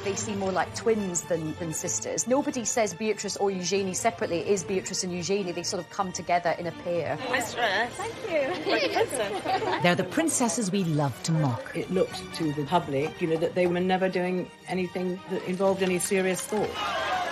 they seem more like twins than sisters. Nobody says Beatrice or Eugenie separately. It is Beatrice and Eugenie. They sort of come together in a pair. Nice dress. Thank you. Like a princess. They're the princesses we love to mock. It looked to the public, that they were never doing anything that involved any serious thought.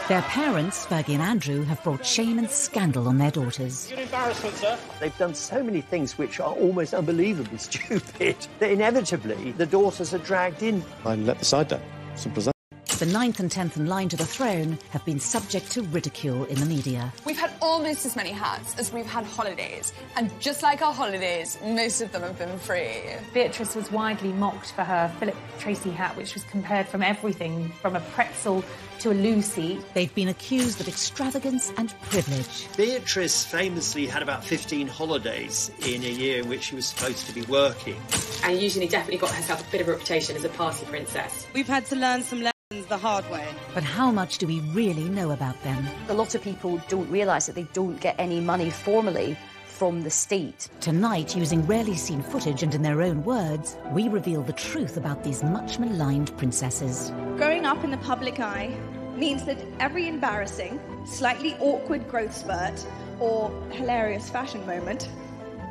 Their parents, Fergie and Andrew, have brought shame and scandal on their daughters. You're an embarrassment, sir. They've done so many things which are almost unbelievably stupid that inevitably the daughters are dragged in. I let the side down. Simple as that. The 9th and 10th in line to the throne have been subject to ridicule in the media. We've had almost as many hats as we've had holidays, and just like our holidays, most of them have been free. Beatrice was widely mocked for her Philip Tracy hat, which was compared from everything from a pretzel to a Lucy. They've been accused of extravagance and privilege. Beatrice famously had about 15 holidays in a year in which she was supposed to be working. And Eugenie definitely got herself a bit of a reputation as a party princess. We've had to learn some lessons the hard way. But how much do we really know about them? A lot of people don't realise that they don't get any money formally from the state. Tonight, using rarely seen footage and in their own words, we reveal the truth about these much maligned princesses. Growing up in the public eye means that every embarrassing, slightly awkward growth spurt or hilarious fashion moment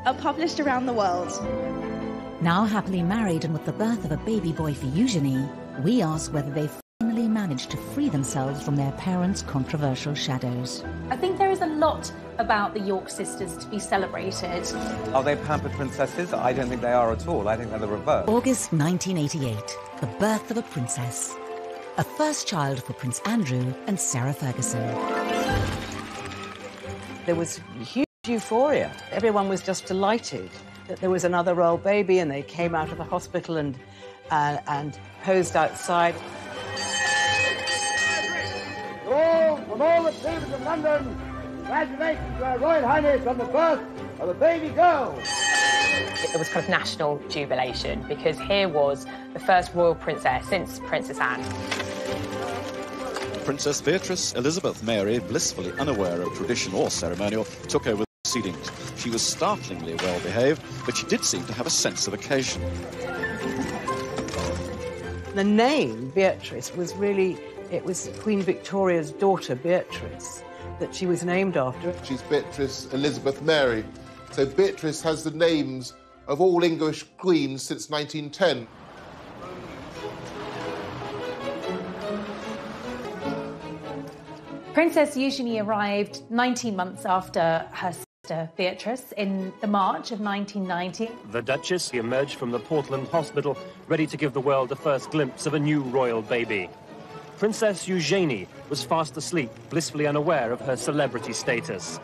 are published around the world. Now happily married and with the birth of a baby boy for Eugenie, we ask whether they've finally managed to free themselves from their parents' controversial shadows. I think there is a lot about the York sisters to be celebrated. Are they pampered princesses? I don't think they are at all. I think they're the reverse. August 1988, the birth of a princess. A first child for Prince Andrew and Sarah Ferguson. There was huge euphoria. Everyone was just delighted that there was another royal baby, and they came out of the hospital and posed outside. From all the papers of London, congratulations to Her Royal Highness on the birth of a baby girl. It was kind of national jubilation because here was the first royal princess since Princess Anne. Princess Beatrice Elizabeth Mary, blissfully unaware of tradition or ceremonial, took over the proceedings. She was startlingly well behaved, but she did seem to have a sense of occasion. The name Beatrice was really, it was Queen Victoria's daughter, Beatrice, that she was named after. She's Beatrice Elizabeth Mary. So Beatrice has the names of all English queens since 1910. Princess Eugenie arrived 19 months after her sister Beatrice in the March of 1990. The Duchess emerged from the Portland Hospital, ready to give the world the first glimpse of a new royal baby. Princess Eugenie was fast asleep, blissfully unaware of her celebrity status.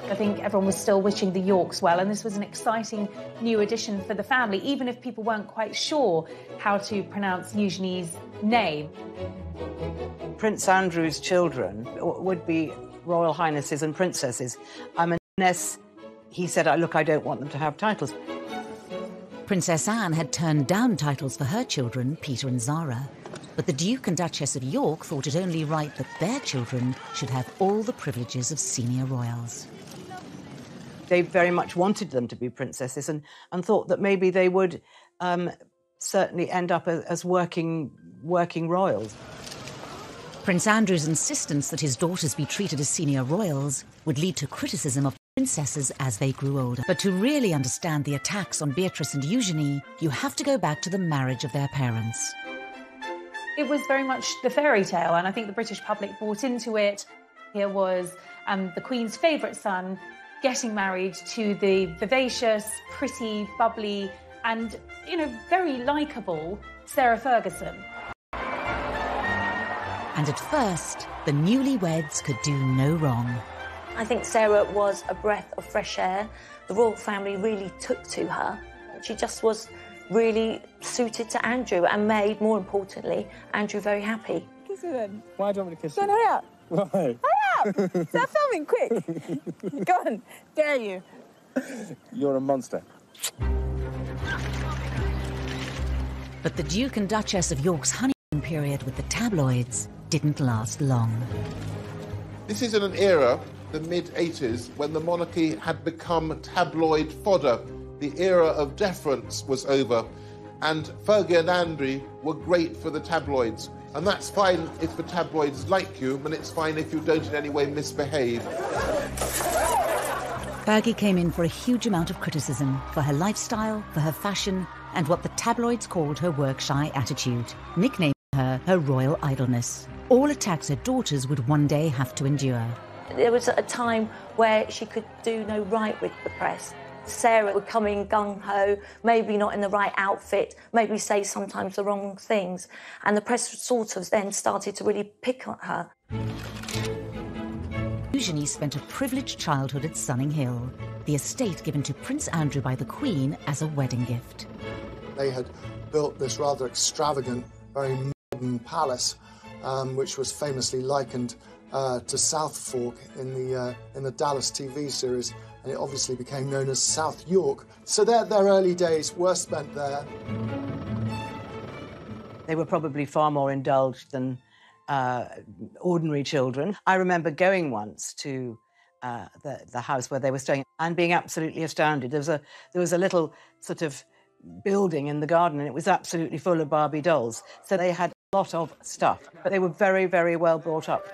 I think everyone was still wishing the Yorks well, and this was an exciting new addition for the family, even if people weren't quite sure how to pronounce Eugenie's name. Prince Andrew's children would be royal highnesses and princesses, unless he said, look, I don't want them to have titles. Princess Anne had turned down titles for her children, Peter and Zara. But the Duke and Duchess of York thought it only right that their children should have all the privileges of senior royals. They very much wanted them to be princesses and thought that maybe they would certainly end up as working royals. Prince Andrew's insistence that his daughters be treated as senior royals would lead to criticism of princesses as they grew older. But to really understand the attacks on Beatrice and Eugenie, you have to go back to the marriage of their parents. It was very much the fairy tale, and I think the British public bought into it. Here was the Queen's favourite son getting married to the vivacious, pretty, bubbly, and, very likeable Sarah Ferguson. And at first, the newlyweds could do no wrong. I think Sarah was a breath of fresh air. The royal family really took to her. She just was really suited to Andrew and made, more importantly, Andrew very happy. Kiss her then. Why do you want me to kiss Go on, you? hurry up. Why? Hurry up! Start filming, quick. Go on, dare you. You're a monster. But the Duke and Duchess of York's honeymoon period with the tabloids didn't last long. This is in an era, the mid-80s, when the monarchy had become tabloid fodder. The era of deference was over, and Fergie and Andrew were great for the tabloids. And that's fine if the tabloids like you, and it's fine if you don't in any way misbehave. Fergie came in for a huge amount of criticism for her lifestyle, for her fashion, and what the tabloids called her work-shy attitude, nicknaming her royal idleness. All attacks her daughters would one day have to endure. There was a time where she could do no right with the press. Sarah would come in gung-ho, maybe not in the right outfit, maybe say sometimes the wrong things, and the press sort of then started to really pick on her. Eugenie spent a privileged childhood at Sunning Hill, the estate given to Prince Andrew by the Queen as a wedding gift. They had built this rather extravagant, very modern palace, which was famously likened to South Fork in the Dallas TV series, and it obviously became known as South York. So their early days were spent there. They were probably far more indulged than ordinary children. I remember going once to the house where they were staying and being absolutely astounded. There was a little sort of building in the garden, and it was absolutely full of Barbie dolls. So they had a lot of stuff, but they were very, very well brought up.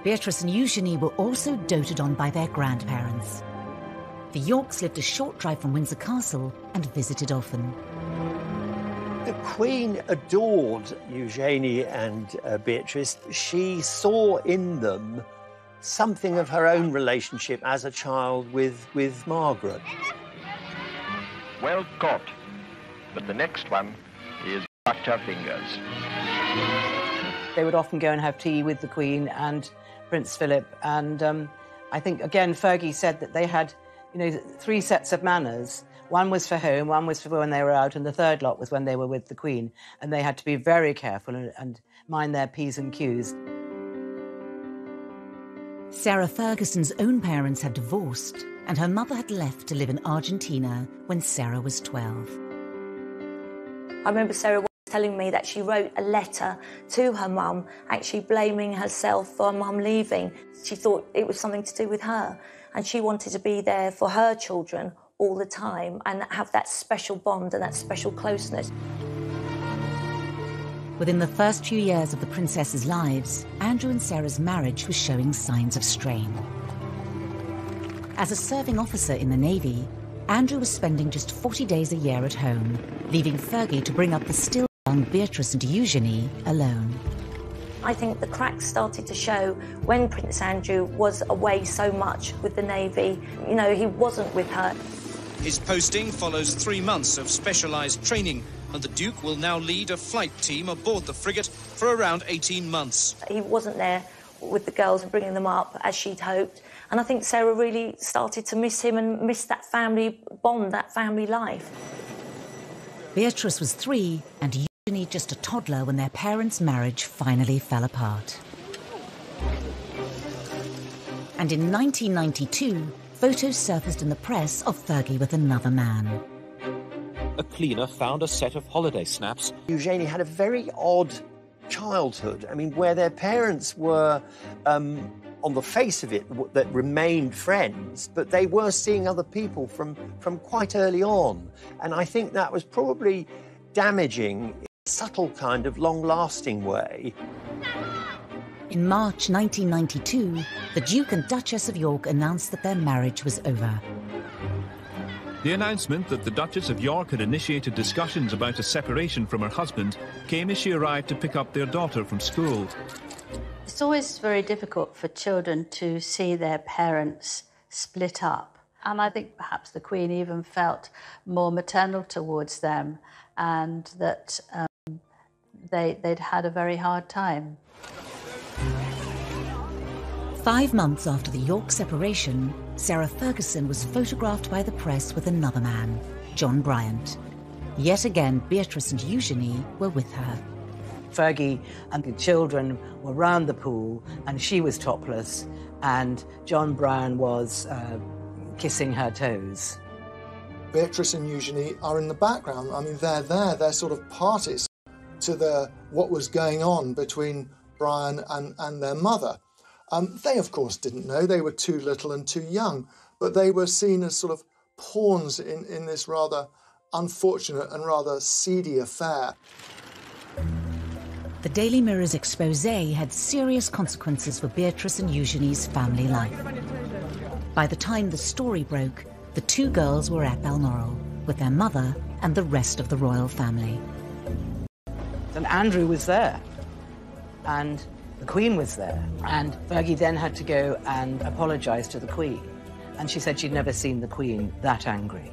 Beatrice and Eugenie were also doted on by their grandparents. The Yorks lived a short drive from Windsor Castle and visited often. The Queen adored Eugenie and Beatrice. She saw in them something of her own relationship as a child with Margaret. Well caught, but the next one is watch her fingers. They would often go and have tea with the Queen and Prince Philip, and I think, again, Fergie said that they had, 3 sets of manners. One was for home, one was for when they were out, and the third lot was when they were with the Queen, and they had to be very careful and mind their P's and Q's. Sarah Ferguson's own parents had divorced, and her mother had left to live in Argentina when Sarah was 12. I remember Sarah telling me that she wrote a letter to her mum, actually blaming herself for mum leaving. She thought it was something to do with her, and she wanted to be there for her children all the time and have that special bond and that special closeness. Within the first few years of the princesses' lives, Andrew and Sarah's marriage was showing signs of strain. As a serving officer in the Navy, Andrew was spending just 40 days a year at home, leaving Fergie to bring up the still young Beatrice and Eugenie alone. I think the cracks started to show when Prince Andrew was away so much with the Navy. He wasn't with her. His posting follows 3 months of specialised training, and the Duke will now lead a flight team aboard the frigate for around 18 months. He wasn't there with the girls and bringing them up as she'd hoped, and I think Sarah really started to miss him and miss that family bond, that family life. Beatrice was 3 and Eugenie just a toddler when their parents' marriage finally fell apart. And in 1992, photos surfaced in the press of Fergie with another man. A cleaner found a set of holiday snaps. Eugenie had a very odd childhood. I mean, where their parents were, on the face of it, that remained friends, but they were seeing other people from quite early on. And I think that was probably damaging in a subtle kind of long-lasting way. In March 1992, the Duke and Duchess of York announced that their marriage was over. The announcement that the Duchess of York had initiated discussions about a separation from her husband came as she arrived to pick up their daughter from school. It's always very difficult for children to see their parents split up. And I think perhaps the Queen even felt more maternal towards them, and that they'd had a very hard time. 5 months after the York separation, Sarah Ferguson was photographed by the press with another man, John Bryant. Yet again, Beatrice and Eugenie were with her. Fergie and the children were round the pool, and she was topless, and John Bryant was kissing her toes. Beatrice and Eugenie are in the background. I mean, they're there. They're sort of parties to what was going on between Brian and their mother. They, of course, didn't know. They were too little and too young, but they were seen as sort of pawns in this rather unfortunate and rather seedy affair. The Daily Mirror's expose had serious consequences for Beatrice and Eugenie's family life. By the time the story broke, the two girls were at Balmoral with their mother and the rest of the royal family. And Andrew was there, and the Queen was there, and Fergie then had to go and apologise to the Queen. And she said she'd never seen the Queen that angry.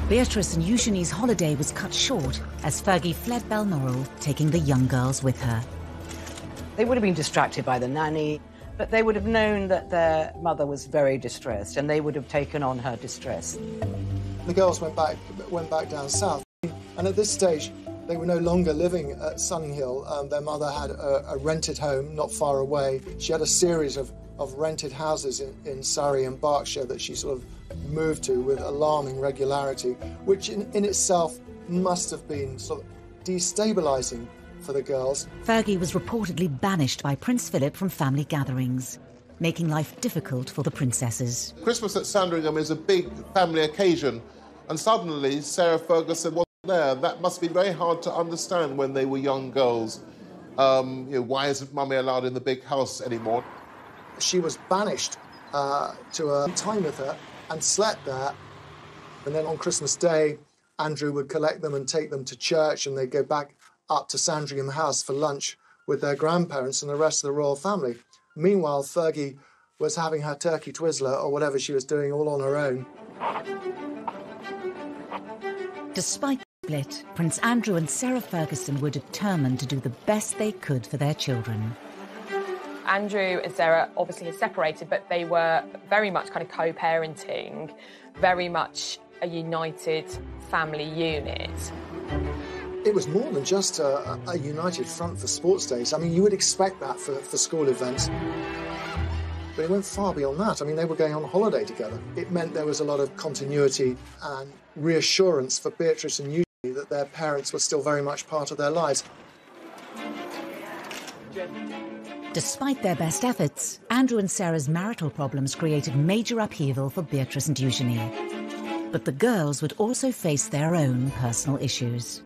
Beatrice and Eugenie's holiday was cut short as Fergie fled Balmoral, taking the young girls with her. They would have been distracted by the nanny, but they would have known that their mother was very distressed, and they would have taken on her distress. The girls went back down south, and at this stage, they were no longer living at Sunninghill. Their mother had a rented home not far away. She had a series of rented houses in Surrey and Berkshire that she sort of moved to with alarming regularity, which in itself must have been sort of destabilising for the girls. Fergie was reportedly banished by Prince Philip from family gatherings, making life difficult for the princesses. Christmas at Sandringham is a big family occasion, and suddenly Sarah Ferguson wasn't there. That must be very hard to understand when they were young girls. Why isn't Mummy allowed in the big house anymore? She was banished to a time with her and slept there. And then on Christmas Day, Andrew would collect them and take them to church, and they'd go back up to Sandringham House for lunch with their grandparents and the rest of the royal family. Meanwhile, Fergie was having her turkey twizzler or whatever she was doing all on her own. Despite the split, Prince Andrew and Sarah Ferguson were determined to do the best they could for their children. Andrew and Sarah obviously had separated, but they were very much kind of co-parenting, very much a united family unit. It was more than just a united front for sports days. I mean, you would expect that for school events. But it went far beyond that. I mean, they were going on holiday together. It meant there was a lot of continuity and reassurance for Beatrice and Eugenie that their parents were still very much part of their lives. Despite their best efforts, Andrew and Sarah's marital problems created major upheaval for Beatrice and Eugenie. But the girls would also face their own personal issues.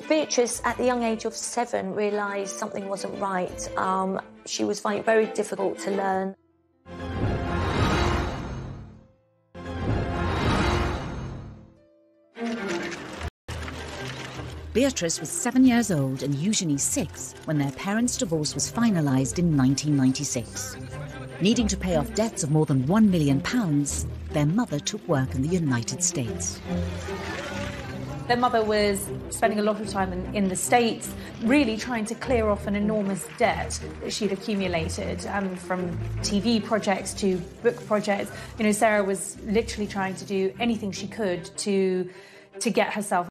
Beatrice, at the young age of 7, realised something wasn't right. She was finding it very difficult to learn. Beatrice was 7 years old and Eugenie 6 when their parents' divorce was finalised in 1996. Needing to pay off debts of more than £1 million, their mother took work in the United States. Their mother was spending a lot of time in the States, really trying to clear off an enormous debt that she'd accumulated, from TV projects to book projects. You know, Sarah was literally trying to do anything she could to get herself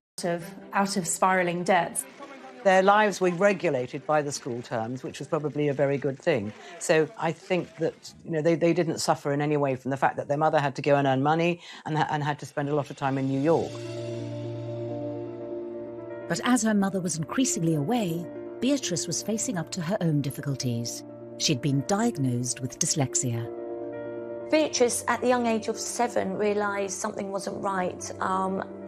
out of spiralling debts. Their lives were regulated by the school terms, which was probably a very good thing. So I think that they didn't suffer in any way from the fact that their mother had to go and earn money and had to spend a lot of time in New York. But as her mother was increasingly away, Beatrice was facing up to her own difficulties. She'd been diagnosed with dyslexia. Beatrice, at the young age of 7, realised something wasn't right.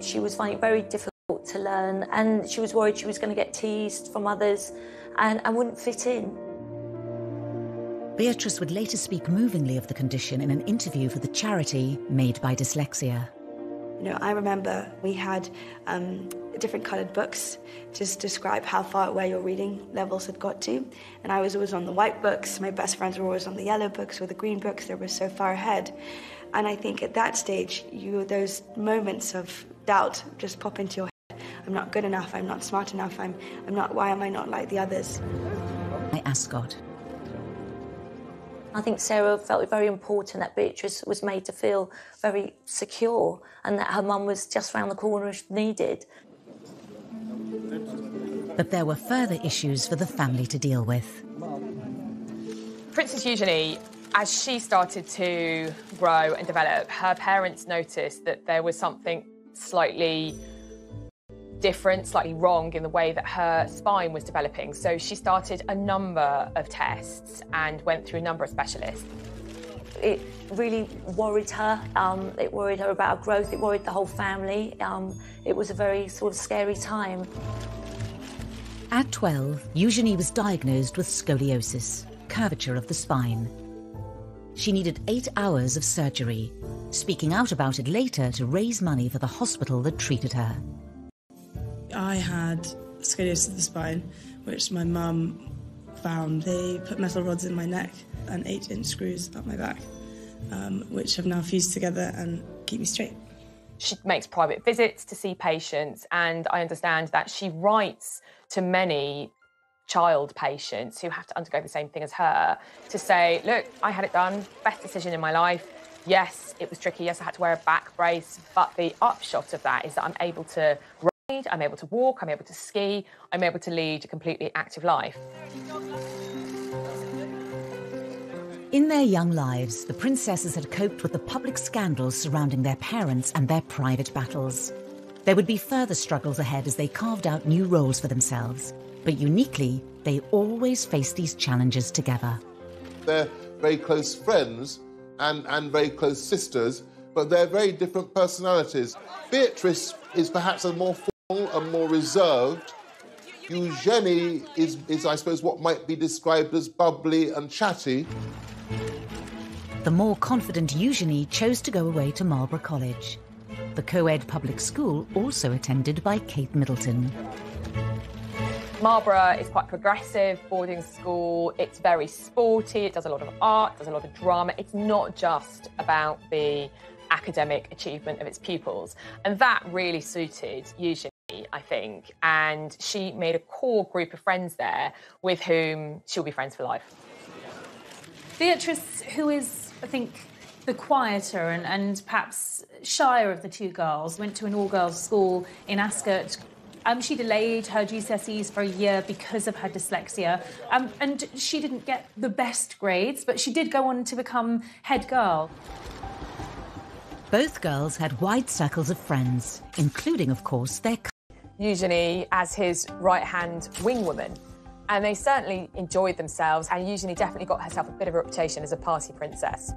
She was finding it very difficult to learn, and she was worried she was going to get teased from others and wouldn't fit in. Beatrice would later speak movingly of the condition in an interview for the charity Made by Dyslexia. I remember we had different coloured books to describe how far away your reading levels had got to. And I was always on the white books. My best friends were always on the yellow books or the green books. They were so far ahead. And I think at that stage, those moments of doubt just pop into your head. I'm not good enough. I'm not smart enough. I'm not. Why am I not like the others? My ascot. I think Sarah felt it very important that Beatrice was made to feel very secure and that her mum was just round the corner if needed. But there were further issues for the family to deal with. Princess Eugenie, as she started to grow and develop, her parents noticed that there was something slightly different, slightly wrong in the way that her spine was developing. So she started a number of tests and went through a number of specialists. it really worried her. It worried her about her growth. It worried the whole family. It was a very sort of scary time. At 12, Eugenie was diagnosed with scoliosis, curvature of the spine. She needed 8 hours of surgery, speaking out about it later to raise money for the hospital that treated her. I had scoliosis of the spine, which my mum found. They put metal rods in my neck and 8-inch screws up my back, which have now fused together and keep me straight. She makes private visits to see patients, and I understand that she writes to many child patients who have to undergo the same thing as her to say, look, I had it done, best decision in my life. Yes, it was tricky. Yes, I had to wear a back brace, but the upshot of that is that I'm able to ride, I'm able to walk, I'm able to ski, I'm able to lead a completely active life. In their young lives, the princesses had coped with the public scandals surrounding their parents and their private battles. There would be further struggles ahead as they carved out new roles for themselves. But uniquely, they always faced these challenges together. They're very close friends and very close sisters, but they're very different personalities. Beatrice is perhaps a more formal and more reserved. Eugenie is, I suppose, what might be described as bubbly and chatty. The more confident Eugenie chose to go away to Marlborough College, the co-ed public school also attended by Kate Middleton. Marlborough is quite progressive boarding school. It's very sporty. It does a lot of art, does a lot of drama. It's not just about the academic achievement of its pupils. And that really suited Eugenie, I think. And she made a core group of friends there with whom she'll be friends for life. Beatrice, who is, I think, the quieter and perhaps shyer of the two girls, went to an all-girls school in Ascot. She delayed her GCSEs for a year because of her dyslexia, and she didn't get the best grades, but she did go on to become head girl. Both girls had wide circles of friends, including, of course, their Eugenie as his right-hand wingwoman. And they certainly enjoyed themselves, and Eugenie definitely got herself a bit of a reputation as a party princess.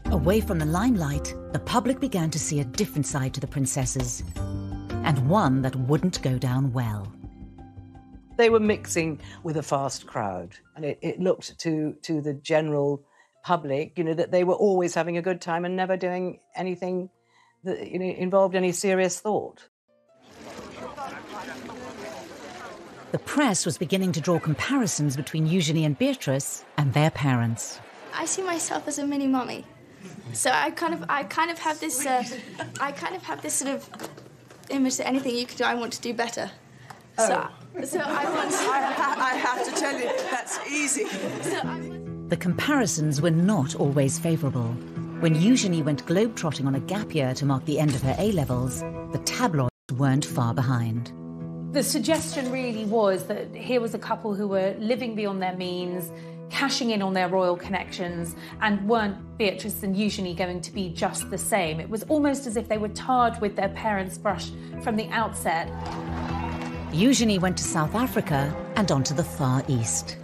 Away from the limelight, the public began to see a different side to the princesses, and one that wouldn't go down well. They were mixing with a fast crowd, and it looked to the general public, that they were always having a good time and never doing anything that involved any serious thought. The press was beginning to draw comparisons between Eugenie and Beatrice and their parents. I see myself as a mini mummy, so I kind of have this sort of image that anything you could do, I want to do better. Oh. So I want to... I have to tell you, that's easy. The comparisons were not always favourable. When Eugenie went globetrotting on a gap year to mark the end of her A-levels, the tabloids weren't far behind. The suggestion really was that here was a couple who were living beyond their means, cashing in on their royal connections, and weren't Beatrice and Eugenie going to be just the same? It was almost as if they were tarred with their parents' brush from the outset. Eugenie went to South Africa and on to the Far East.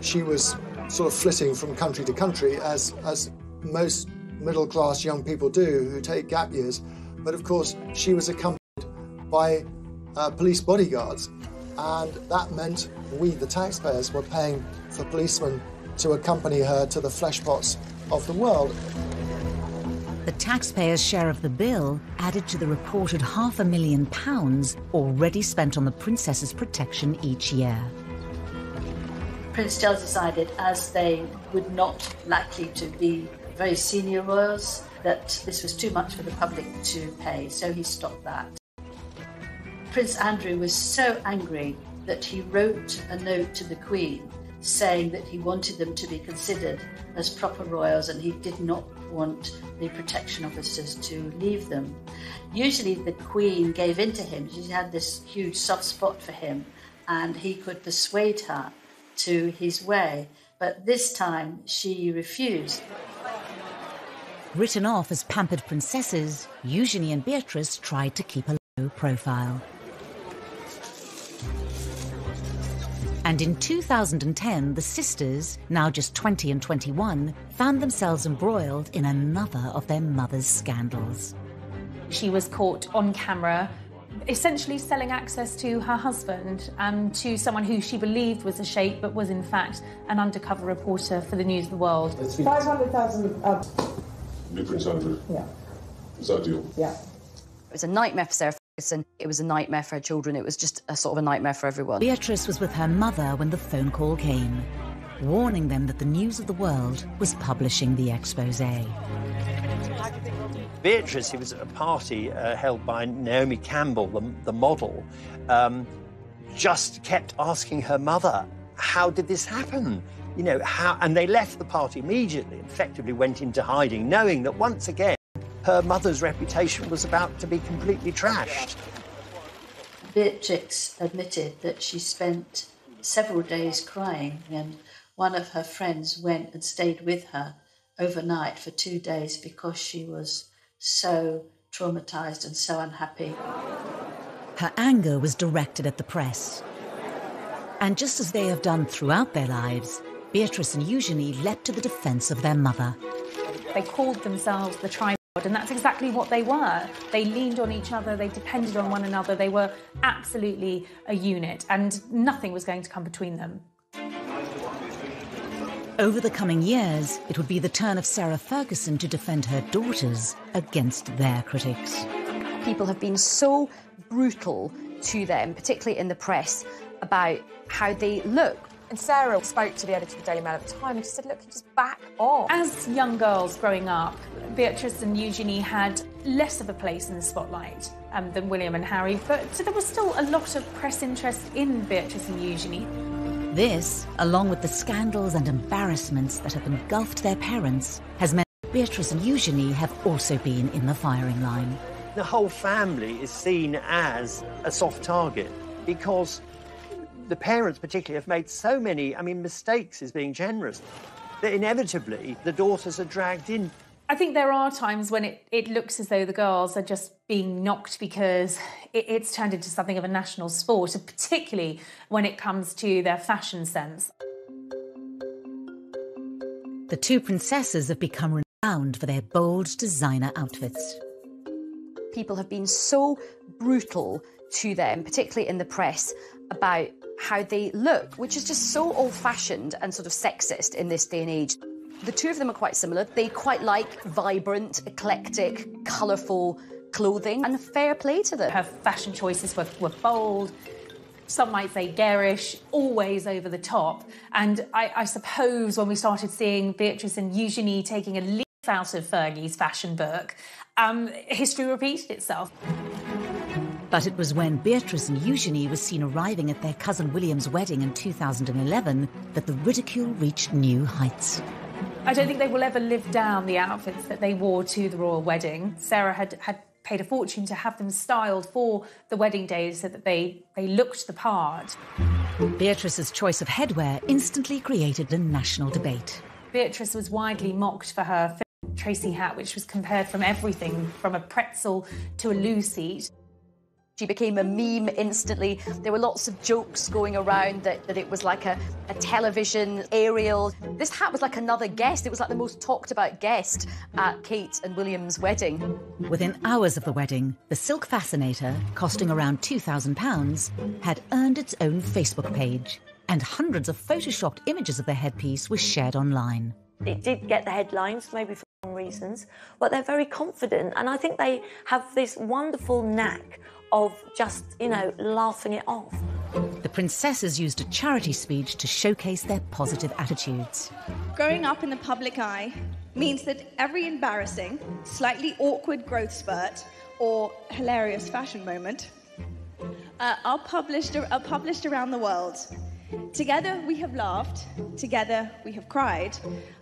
She was sort of flitting from country to country, as most middle-class young people do who take gap years. But of course, she was accompanied by police bodyguards, and that meant we, the taxpayers, were paying for policemen to accompany her to the fleshpots of the world. The taxpayers' share of the bill added to the reported £500,000 already spent on the princess's protection each year. Prince Charles decided, as they would not likely to be very senior royals, that this was too much for the public to pay, so he stopped that. Prince Andrew was so angry that he wrote a note to the Queen saying that he wanted them to be considered as proper royals and he did not want the protection officers to leave them. Usually the Queen gave in to him. She had this huge soft spot for him and he could persuade her to his way, but this time she refused. Written off as pampered princesses, Eugenie and Beatrice tried to keep a low profile. And in 2010, the sisters, now just 20 and 21, found themselves embroiled in another of their mother's scandals. She was caught on camera, essentially selling access to her husband, to someone who she believed was a sheikh, but was in fact an undercover reporter for the News of the World. 500,000. New Prince Andrew. Yeah. Is that a deal? Yeah. It was a nightmare for Sarah Ferguson. It was a nightmare for her children. It was just a sort of a nightmare for everyone. Beatrice was with her mother when the phone call came, warning them that the News of the World was publishing the exposé. Beatrice, it was at a party held by Naomi Campbell, the model, just kept asking her mother, how did this happen? You know, how? And they left the party immediately, effectively went into hiding, knowing that once again, her mother's reputation was about to be completely trashed. Beatrix admitted that she spent several days crying, and one of her friends went and stayed with her overnight for 2 days because she was so traumatised and so unhappy. Her anger was directed at the press. And just as they have done throughout their lives, Beatrice and Eugenie leapt to the defence of their mother. They called themselves the tripod, and that's exactly what they were. They leaned on each other, they depended on one another, they were absolutely a unit, and nothing was going to come between them. Over the coming years, it would be the turn of Sarah Ferguson to defend her daughters against their critics. People have been so brutal to them, particularly in the press, about how they look. And Sarah spoke to the editor of the Daily Mail at the time and she said, look, you just back off. As young girls growing up, Beatrice and Eugenie had less of a place in the spotlight than William and Harry, but so there was still a lot of press interest in Beatrice and Eugenie. This, along with the scandals and embarrassments that have engulfed their parents, has meant Beatrice and Eugenie have also been in the firing line. The whole family is seen as a soft target because the parents particularly have made so many, mistakes is being generous, that inevitably the daughters are dragged in. I think there are times when it looks as though the girls are just being knocked because it's turned into something of a national sport, particularly when it comes to their fashion sense. The two princesses have become renowned for their bold designer outfits. People have been so brutal to them, particularly in the press, about how they look, which is just so old-fashioned and sort of sexist in this day and age. The two of them are quite similar. They quite like vibrant, eclectic, colourful clothing, and fair play to them. Her fashion choices were bold, some might say garish, always over the top. And I suppose when we started seeing Beatrice and Eugenie taking a leaf out of Fergie's fashion book, history repeated itself. But it was when Beatrice and Eugenie were seen arriving at their cousin William's wedding in 2011 that the ridicule reached new heights. I don't think they will ever live down the outfits that they wore to the royal wedding. Sarah had paid a fortune to have them styled for the wedding day so that they looked the part. Beatrice's choice of headwear instantly created a national debate. Beatrice was widely mocked for her Tracy hat, which was compared from everything from a pretzel to a loo seat. She became a meme instantly. There were lots of jokes going around that it was like a television aerial. This hat was like another guest. It was like the most talked about guest at Kate and William's wedding. Within hours of the wedding, the silk fascinator, costing around £2,000, had earned its own Facebook page, and hundreds of photoshopped images of the headpiece were shared online. It did get the headlines, maybe for wrong reasons, but they're very confident, and I think they have this wonderful knack of just, laughing it off. The princesses used a charity speech to showcase their positive attitudes. Growing up in the public eye means that every embarrassing, slightly awkward growth spurt or hilarious fashion moment are published around the world. Together we have laughed, together we have cried.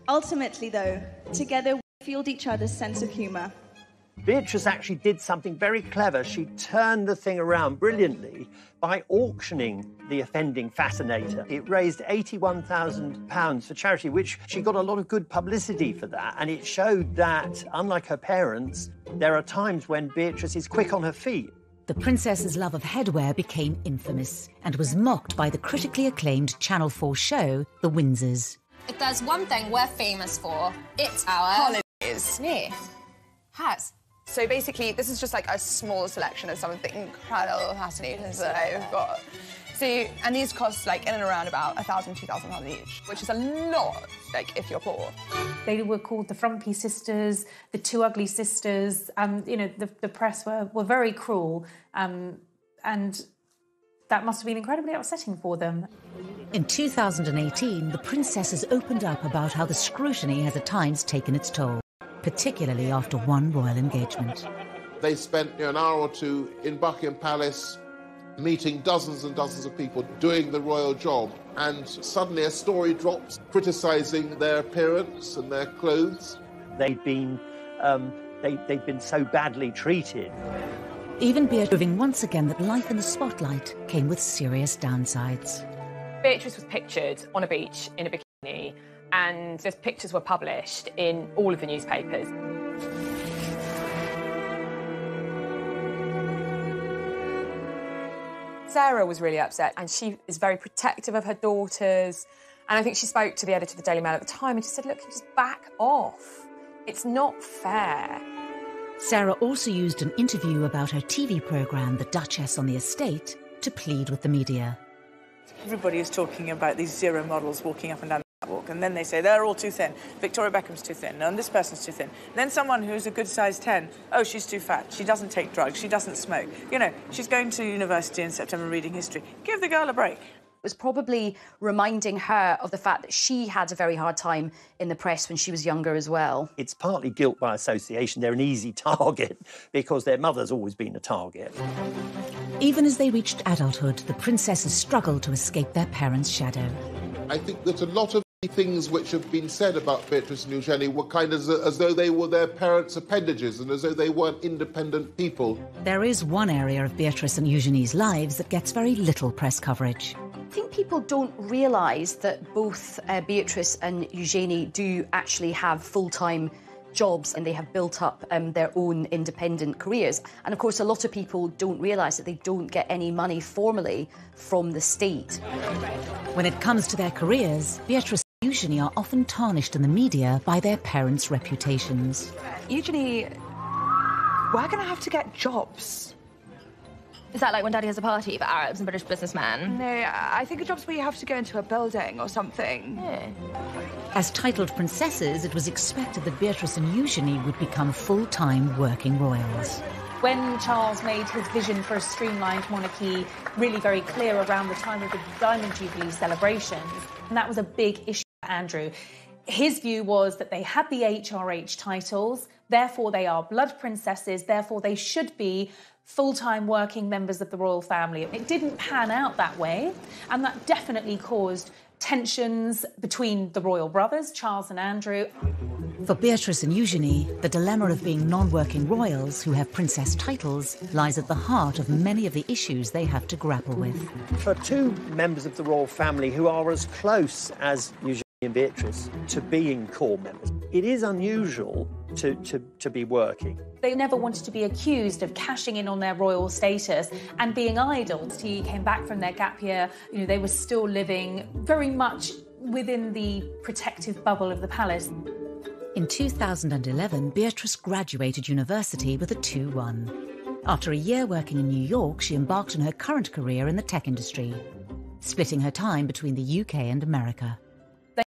Ultimately, though, together we fueled each other's sense of humour. Beatrice actually did something very clever. She turned the thing around brilliantly by auctioning the offending fascinator. It raised £81,000 for charity, which she got a lot of good publicity for that. And it showed that, unlike her parents, there are times when Beatrice is quick on her feet. The princess's love of headwear became infamous and was mocked by the critically acclaimed Channel 4 show, The Windsors. If there's one thing we're famous for, it's our... holidays. Yeah. Hats. So basically, this is just like a small selection of some of the incredible fascinators that I've got. So, and these cost like in and around about £1,000, £2,000 each, which is a lot, like if you're poor. They were called the Frumpy Sisters, the Two Ugly Sisters. You know, the press were very cruel, and that must have been incredibly upsetting for them. In 2018, the princesses opened up about how the scrutiny has at times taken its toll, particularly after one royal engagement. They spent an hour or two in Buckingham Palace meeting dozens and dozens of people doing the royal job, and suddenly a story drops criticising their appearance and their clothes. They'd been so badly treated. Even Beatrice proving once again that life in the spotlight came with serious downsides. Beatrice was pictured on a beach in a bikini, and those pictures were published in all of the newspapers. Sarah was really upset, and she is very protective of her daughters. And I think she spoke to the editor of the Daily Mail at the time and she said, look, just back off. It's not fair. Sarah also used an interview about her TV programme, The Duchess on the Estate, to plead with the media. Everybody is talking about these zero models walking up and down the catwalk, and then they say they're all too thin. Victoria Beckham's too thin, and this person's too thin. And then someone who's a good size 10, oh, she's too fat, she doesn't take drugs, she doesn't smoke. You know, she's going to university in September reading history. Give the girl a break. It was probably reminding her of the fact that she had a very hard time in the press when she was younger as well. It's partly guilt by association. They're an easy target because their mother's always been a target. Even as they reached adulthood, the princesses struggled to escape their parents' shadow. I think that a lot of the things which have been said about Beatrice and Eugenie were kind of as though they were their parents' appendages and as though they weren't independent people. There is one area of Beatrice and Eugenie's lives that gets very little press coverage. I think people don't realise that both Beatrice and Eugenie do actually have full-time jobs and they have built up their own independent careers. And of course, a lot of people don't realise that they don't get any money formally from the state. When it comes to their careers, Beatrice and Eugenie are often tarnished in the media by their parents' reputations. Eugenie, we're going to have to get jobs. Is that like when Daddy has a party for Arabs and British businessmen? No, I think a job's where you have to go into a building or something. Yeah. As titled princesses, it was expected that Beatrice and Eugenie would become full-time working royals. When Charles made his vision for a streamlined monarchy really very clear around the time of the Diamond Jubilee celebrations, and that was a big issue for Andrew. His view was that they had the HRH titles, therefore they are blood princesses, therefore they should be full-time working members of the royal family. It didn't pan out that way, and that definitely caused tensions between the royal brothers, Charles and Andrew. For Beatrice and Eugenie, the dilemma of being non-working royals who have princess titles lies at the heart of many of the issues they have to grapple with. For two members of the royal family who are as close as Eugenie and Beatrice to being core members, it is unusual to be working. They never wanted to be accused of cashing in on their royal status and being idle. He came back from their gap year, you know, they were still living very much within the protective bubble of the palace. In 2011, Beatrice graduated university with a 2-1. After a year working in New York, she embarked on her current career in the tech industry, splitting her time between the UK and America.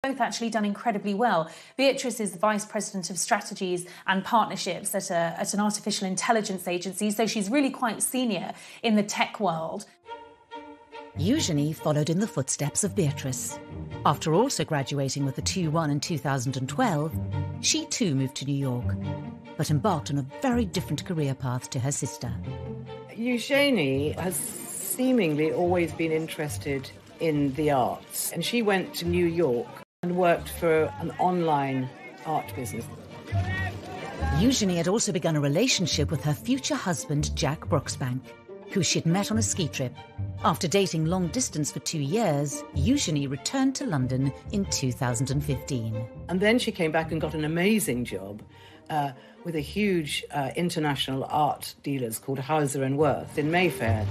Both actually done incredibly well. Beatrice is the Vice President of Strategies and Partnerships at an artificial intelligence agency, so she's really quite senior in the tech world. Eugenie followed in the footsteps of Beatrice. After also graduating with a 2-1 in 2012, she too moved to New York, but embarked on a very different career path to her sister. Eugenie has seemingly always been interested in the arts, and she went to New York and worked for an online art business. Eugenie had also begun a relationship with her future husband, Jack Brooksbank, who she'd met on a ski trip. After dating long distance for 2 years, Eugenie returned to London in 2015. And then she came back and got an amazing job with a huge international art dealers called Hauser and Wirth in Mayfair.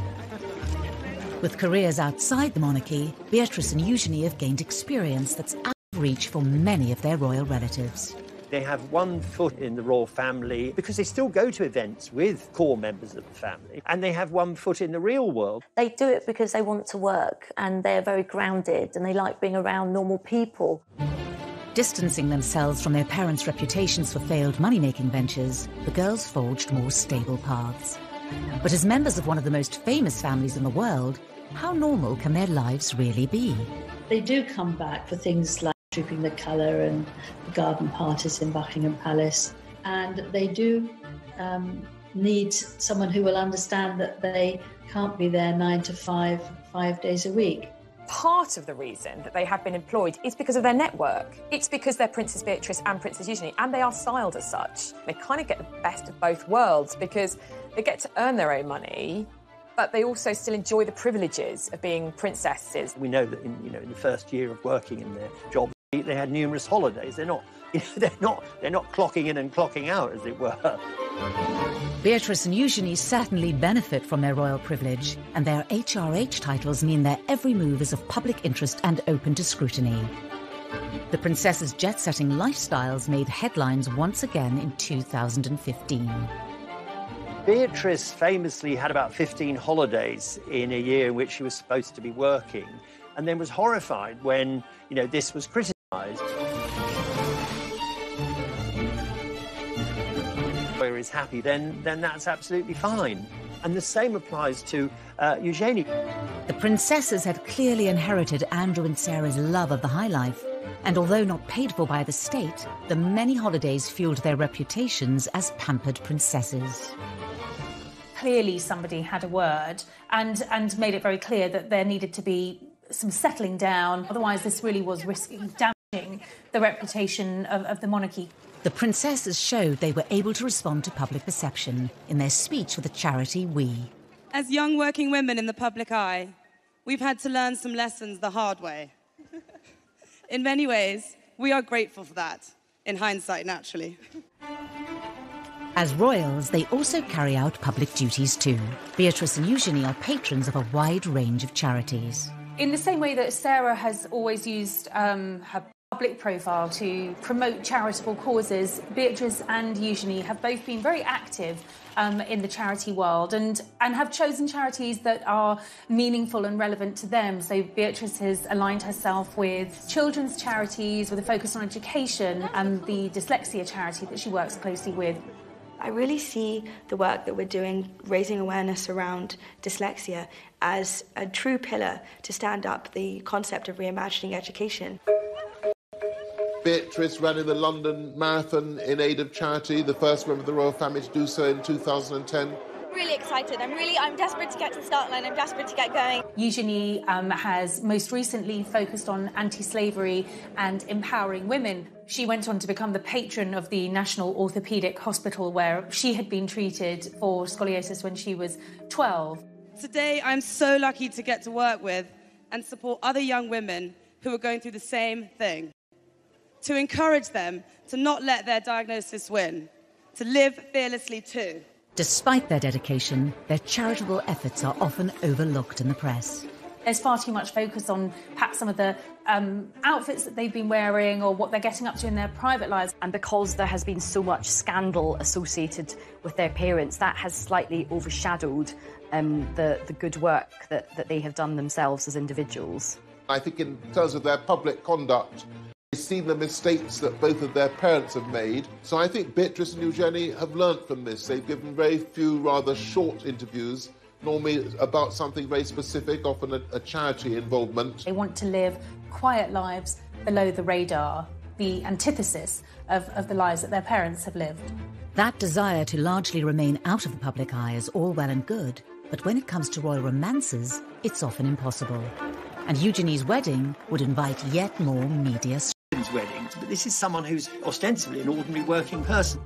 With careers outside the monarchy, Beatrice and Eugenie have gained experience that's out of reach for many of their royal relatives. They have one foot in the royal family because they still go to events with core members of the family, and they have one foot in the real world. They do it because they want to work and they're very grounded and they like being around normal people. Distancing themselves from their parents' reputations for failed money-making ventures, the girls forged more stable paths. But as members of one of the most famous families in the world, how normal can their lives really be? They do come back for things like Trooping the Colour and the garden parties in Buckingham Palace. And they do need someone who will understand that they can't be there 9 to 5, 5 days a week. Part of the reason that they have been employed is because of their network. It's because they're Princess Beatrice and Princess Eugenie, and they are styled as such. They kind of get the best of both worlds because they get to earn their own money, but they also still enjoy the privileges of being princesses. We know that in the first year of working in their job, they had numerous holidays. They're not clocking in and clocking out, as it were. Beatrice and Eugenie certainly benefit from their royal privilege, and their HRH titles mean their every move is of public interest and open to scrutiny. The princess's jet-setting lifestyles made headlines once again in 2015. Beatrice famously had about 15 holidays in a year in which she was supposed to be working, and then was horrified when, this was criticised. Is happy, then that's absolutely fine. And the same applies to Eugenie. The princesses had clearly inherited Andrew and Sarah's love of the high life, and although not paid for by the state, the many holidays fueled their reputations as pampered princesses. Clearly somebody had a word and made it very clear that there needed to be some settling down, otherwise this really was risking damaging the reputation of the monarchy. The princesses showed they were able to respond to public perception in their speech for the charity We. As young working women in the public eye, we've had to learn some lessons the hard way. In many ways, we are grateful for that, in hindsight, naturally. As royals, they also carry out public duties too. Beatrice and Eugenie are patrons of a wide range of charities. In the same way that Sarah has always used her public profile to promote charitable causes, Beatrice and Eugenie have both been very active in the charity world and have chosen charities that are meaningful and relevant to them. So Beatrice has aligned herself with children's charities with a focus on education and the dyslexia charity that she works closely with. I really see the work that we're doing, raising awareness around dyslexia, as a true pillar to stand up the concept of reimagining education. Beatrice ran in the London Marathon in aid of charity, the first member of the royal family to do so in 2010. Really excited. I'm desperate to get to the start line. I'm desperate to get going. Eugenie has most recently focused on anti-slavery and empowering women. She went on to become the patron of the National Orthopaedic Hospital, where she had been treated for scoliosis when she was 12. Today, I'm so lucky to get to work with and support other young women who are going through the same thing. To encourage them to not let their diagnosis win, to live fearlessly too. Despite their dedication, their charitable efforts are often overlooked in the press. There's far too much focus on perhaps some of the outfits that they've been wearing or what they're getting up to in their private lives. And because there has been so much scandal associated with their parents, that has slightly overshadowed the good work that they have done themselves as individuals. I think in terms of their public conduct, they've seen the mistakes that both of their parents have made. So I think Beatrice and Eugenie have learnt from this. They've given very few rather short interviews, normally about something very specific, often a charity involvement. They want to live quiet lives below the radar, the antithesis of the lives that their parents have lived. That desire to largely remain out of the public eye is all well and good, but when it comes to royal romances, it's often impossible. And Eugenie's wedding would invite yet more media weddings, but this is someone who's ostensibly an ordinary working person.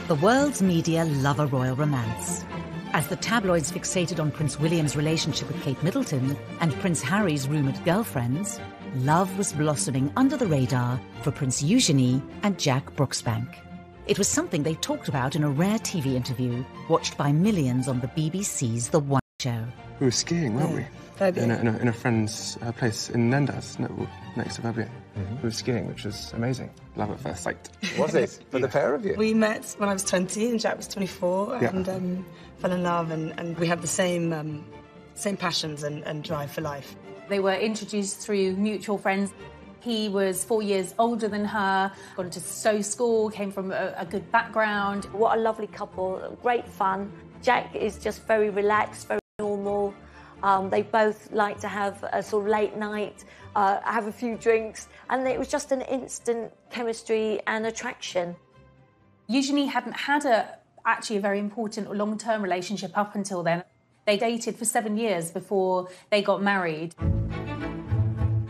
The world's media love a royal romance. As the tabloids fixated on Prince William's relationship with Kate Middleton and Prince Harry's rumoured girlfriends, love was blossoming under the radar for Prince Eugenie and Jack Brooksbank. It was something they talked about in a rare TV interview watched by millions on the BBC's The One Show. We were skiing, weren't we? Fabian. In a friend's place in Nendas, next to Fabian. We were skiing, which was amazing. Love at first sight. Was it? For the pair of you? We met when I was 20 and Jack was 24 and fell in love and we had the same passions and drive for life. They were introduced through mutual friends. He was 4 years older than her, got into Stowe School, came from a good background. What a lovely couple, great fun. Jack is just very relaxed, very normal. They both like to have a sort of late night, have a few drinks, and it was just an instant chemistry and attraction. Eugenie hadn't had actually a very important long-term relationship up until then. They dated for 7 years before they got married.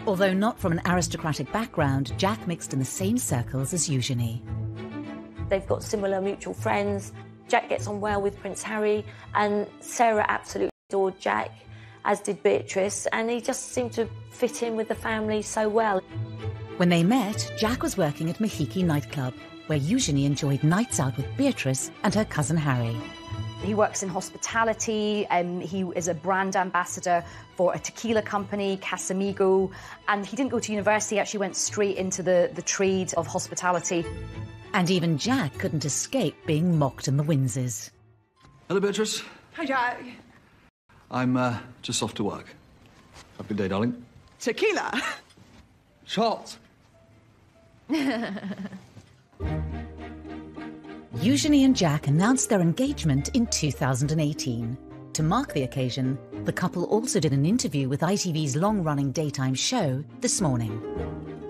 Although not from an aristocratic background, Jack mixed in the same circles as Eugenie. They've got similar mutual friends. Jack gets on well with Prince Harry, and Sarah absolutely adored Jack, as did Beatrice, and he just seemed to fit in with the family so well. When they met, Jack was working at Mahiki nightclub, where Eugenie enjoyed nights out with Beatrice and her cousin Harry. He works in hospitality, he is a brand ambassador for a tequila company, Casamigo, and he didn't go to university, he actually went straight into the trade of hospitality. And even Jack couldn't escape being mocked in the Windses. Hello, Beatrice. Hi, Jack. I'm just off to work. Have a good day, darling. Tequila. Shot. Eugenie and Jack announced their engagement in 2018. To mark the occasion, the couple also did an interview with ITV's long-running daytime show, This Morning.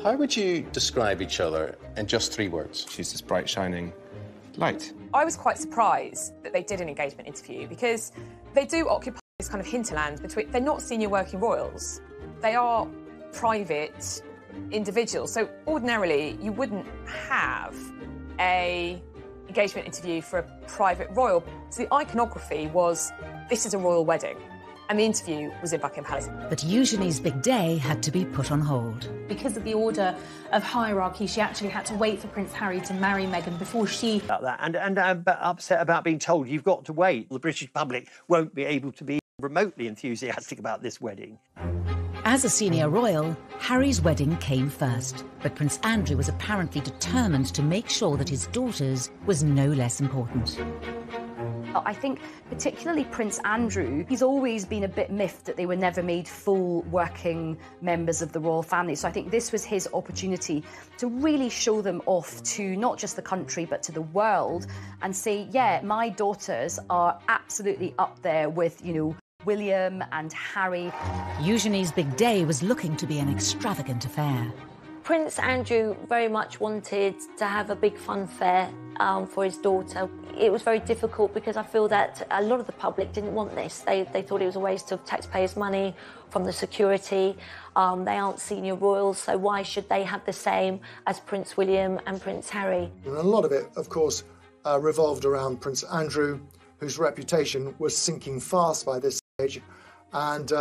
How would you describe each other in just 3 words? She's this bright, shining light. I was quite surprised that they did an engagement interview because they do occupy this kind of hinterland between... They're not senior working royals. They are private individuals. So ordinarily, you wouldn't have a engagement interview for a private royal. So the iconography was, this is a royal wedding. And the interview was in Buckingham Palace. But Eugenie's big day had to be put on hold. Because of the order of hierarchy, she actually had to wait for Prince Harry to marry Meghan before she... About that, and upset about being told you've got to wait. The British public won't be able to be remotely enthusiastic about this wedding. As a senior royal, Harry's wedding came first, but Prince Andrew was apparently determined to make sure that his daughter's was no less important. I think particularly Prince Andrew, he's always been a bit miffed that they were never made full working members of the royal family. So I think this was his opportunity to really show them off to not just the country but to the world and say, yeah, my daughters are absolutely up there with, you know, William and Harry. Eugenie's big day was looking to be an extravagant affair. Prince Andrew very much wanted to have a big funfair for his daughter. It was very difficult because I feel that a lot of the public didn't want this. They thought it was a waste of taxpayers' money from the security. They aren't senior royals, so why should they have the same as Prince William and Prince Harry? And a lot of it, of course, revolved around Prince Andrew, whose reputation was sinking fast by this stage, and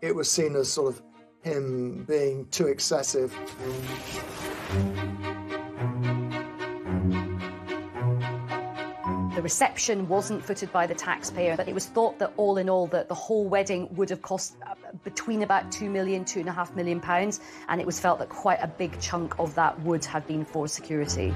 it was seen as sort of him being too excessive. The reception wasn't footed by the taxpayer, but it was thought that all in all that the whole wedding would have cost between about £2 million, £2.5 million, and it was felt that quite a big chunk of that would have been for security.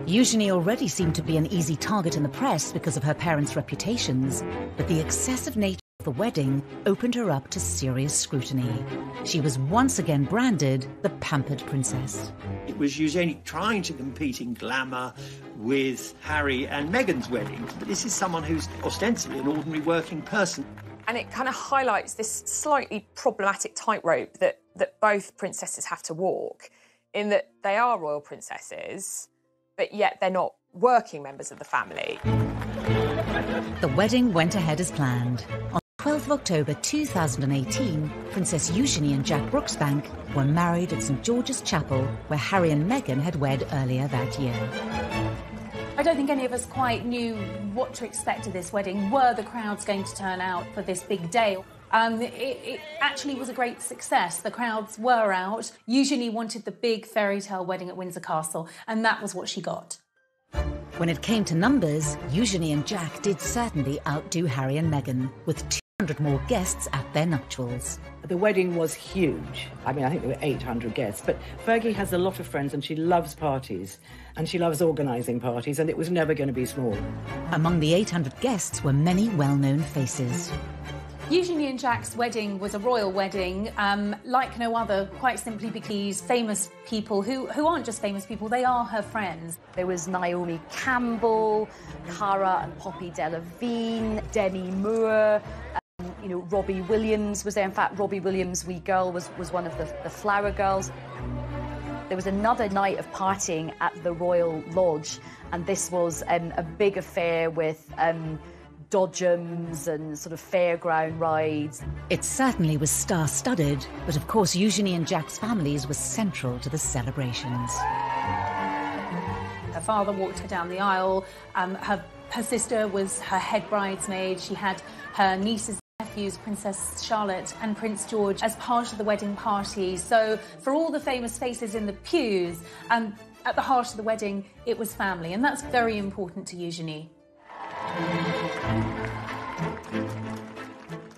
Eugenie already seemed to be an easy target in the press because of her parents' reputations, but the excessive nature of the wedding opened her up to serious scrutiny. She was once again branded the pampered princess. It was Eugenie trying to compete in glamour with Harry and Meghan's wedding. But this is someone who's ostensibly an ordinary working person. And it kind of highlights this slightly problematic tightrope that both princesses have to walk, in that they are royal princesses, but yet they're not working members of the family. The wedding went ahead as planned. On 12th of October 2018, Princess Eugenie and Jack Brooksbank were married at St George's Chapel, where Harry and Meghan had wed earlier that year. I don't think any of us quite knew what to expect of this wedding. Were the crowds going to turn out for this big day? It actually was a great success. The crowds were out. Eugenie wanted the big fairy tale wedding at Windsor Castle, and that was what she got. When it came to numbers, Eugenie and Jack did certainly outdo Harry and Meghan, with 200 more guests at their nuptials. The wedding was huge. I mean, I think there were 800 guests, but Fergie has a lot of friends and she loves parties, and she loves organising parties, and it was never going to be small. Among the 800 guests were many well-known faces. Eugenie and Jack's wedding was a royal wedding, like no other, quite simply because famous people who aren't just famous people, they are her friends. There was Naomi Campbell, Cara and Poppy Delevingne, Demi Moore, Robbie Williams was there. In fact, Robbie Williams' wee girl was one of the Flower Girls. There was another night of partying at the Royal Lodge, and this was a big affair with dodgems and sort of fairground rides. It certainly was star-studded, but of course Eugenie and Jack's families were central to the celebrations. Her father walked her down the aisle. Her sister was her head bridesmaid. She had her nieces and nephews, Princess Charlotte and Prince George, as part of the wedding party. So for all the famous faces in the pews, at the heart of the wedding, it was family, and that's very important to Eugenie.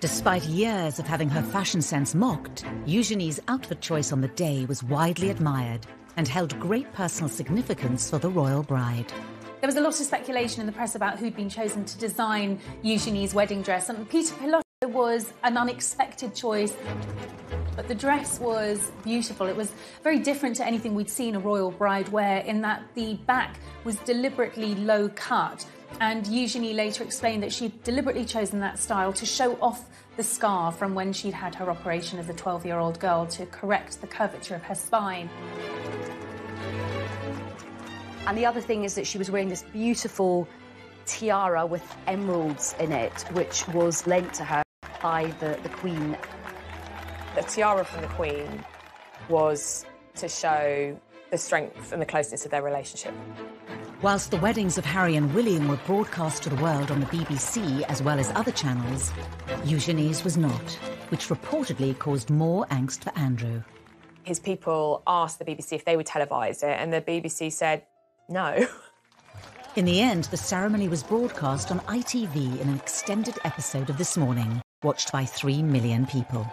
Despite years of having her fashion sense mocked, Eugenie's outfit choice on the day was widely admired and held great personal significance for the royal bride. There was a lot of speculation in the press about who'd been chosen to design Eugenie's wedding dress, and Peter Pilotto was an unexpected choice. But the dress was beautiful. It was very different to anything we'd seen a royal bride wear, in that the back was deliberately low cut. And Eugenie later explained that she'd deliberately chosen that style to show off the scar from when she'd had her operation as a 12-year-old girl to correct the curvature of her spine. And the other thing is that she was wearing this beautiful tiara with emeralds in it, which was lent to her by the Queen. The tiara from the Queen was to show the strength and the closeness of their relationship. Whilst the weddings of Harry and William were broadcast to the world on the BBC as well as other channels, Eugenie's was not, which reportedly caused more angst for Andrew. His people asked the BBC if they would televise it, and the BBC said no. In the end, the ceremony was broadcast on ITV in an extended episode of This Morning, watched by 3 million people.